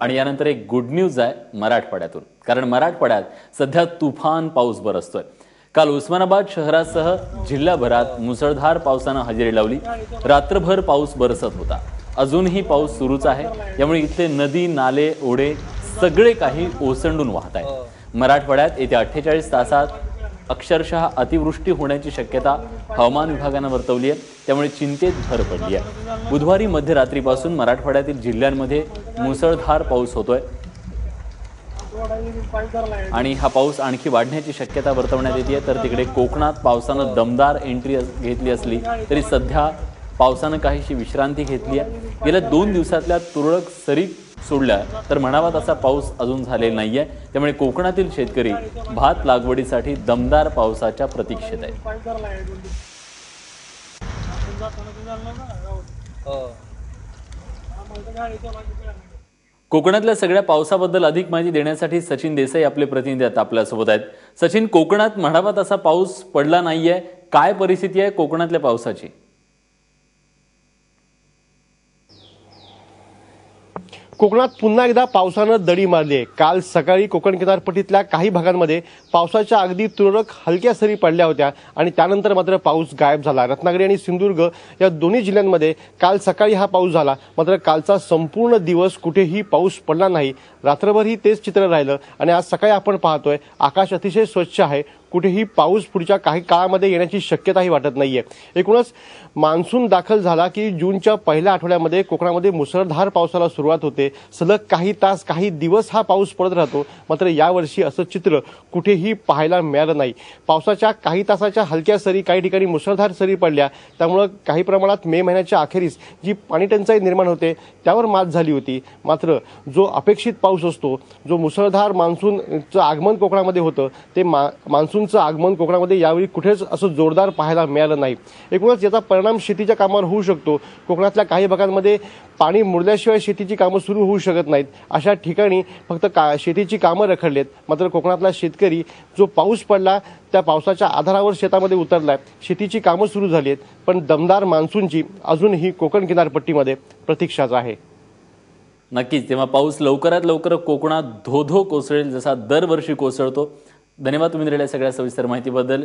आणि यानंतर एक गुड न्यूज आहे मराठवाड्यातून, कारण मराठवाड्यात सध्या तुफान पाऊस बरसतोय। काल उस्मानाबाद शहरासह जिल्हाभरात मुसळधार पावसानं हजेरी लावली। रात्रभर पाऊस बरसत होता, अजूनही पाऊस सुरूच आहे। यामुळे इथले नदी नाले ओढे सगळे काही ओसंडून वाहत आहेत। मराठवाड्यात येत्या 48 तासात अक्षरशः अतिवृष्टी होण्याची शक्यता हवामान विभागाने वर्तवली आहे, त्यामुळे चिंतेत भर पडली आहे। बुधवारी मध्यरात्रीपासून मराठवाड्यातील जिल्ह्यांमध्ये मुसळधार पाऊस होतोय आणि हा पाऊस आणखी वाढण्याची शक्यता वर्तवण्यात येते। तर तिकडे कोकणात पावसाने दमदार एंट्री घेतली असली तरी सध्या पावसाने काहीशी विश्रांती घेतली आहे। गेल्या 2 दिवसातल्या तुरळक सरी सोडल्या तर म्हणावा तसा पाऊस अजून झालेला नाहीये, त्यामुळे कोकणातील शेतकरी भात लागवडीसाठी दमदार पावसाच्या प्रतीक्षेत आहेत। कोकणातल्या सगळ्या पावसाबद्दल अधिक माहिती देण्यासाठी सचिन देसाई आपले प्रतिनिधी आता आपल्यासोबत आहेत। सचिन, कोकणात म्हणावा तसा पाऊस पडला नाहीये, काय परिस्थिती आहे कोकणातल्या पावसाची? कोकणात पुन्हा एकदा पावसानं दडी मारली आहे। काल सकाळी कोकण किनारपट्टीतल्या काही भागांमध्ये पावसाच्या अगदी तुरळक हलक्या सरी पडल्या होत्या आणि त्यानंतर मात्र पाऊस गायब झाला। रत्नागिरी आणि सिंधुदुर्ग या दोन्ही जिल्ह्यांमध्ये काल सकाळी हा पाऊस झाला, मात्र कालचा संपूर्ण दिवस कुठेही पाऊस पडला नाही। रात्रभरही तेच चित्र राहिलं आणि आज सकाळी आपण पाहतोय आकाश अतिशय स्वच्छ आहे, कुठेही पाऊस पुढच्या काही काळामध्ये येण्याची शक्यताही वाटत नाहीये। एकूणच मान्सून दाखल झाला की जूनच्या पहिल्या आठवड्यामध्ये कोकणामध्ये मुसळधार पावसाला सुरुवात होते। सलग काही तास काही दिवस हा पाऊस पडत राहतो, मात्र यावर्षी असं चित्र कुठेही पाहायला मिळालं नाही। पावसाच्या काही तासाच्या हलक्या सरी, काही ठिकाणी मुसळधार सरी पडल्या, त्यामुळे काही प्रमाणात मे महिन्याच्या अखेरीस जी पाणी टंचाई निर्माण होते त्यावर मात झाली होती। मात्र जो अपेक्षित पाऊस असतो, जो मुसळधार मान्सूनचं आगमन कोकणामध्ये होतं, ते मान्सूनचं आगमन कोकणामध्ये यावेळी कुठेच असं जोरदार पाहायला मिळालं नाही। एकूणच याचा परिणाम शेतीच्या कामावर होऊ शकतो। कोकणातल्या काही भागांमध्ये पाणी मुरल्याशिवाय शेतीची कामं सुरू होऊ शकत नाहीत, अशा ठिकाणी फक्त शेतीची कामं रखडलेत। मात्र कोकणातला शेतकरी जो पाऊस पडला त्या पावसाच्या आधारावर शेतामध्ये उतरलाय, शेतीची कामं सुरू झाली आहेत, पण दमदार मान्सूनची अजूनही कोकण किनारपट्टीमध्ये प्रतीक्षाच आहे। नक्कीच, तेव्हा पाऊस लवकरात लवकर कोकणात धो धो कोसळेल, जसा दरवर्षी कोसळतो। धन्यवाद तुम्ही दिलेल्या सगळ्या सविस्तर माहितीबद्दल।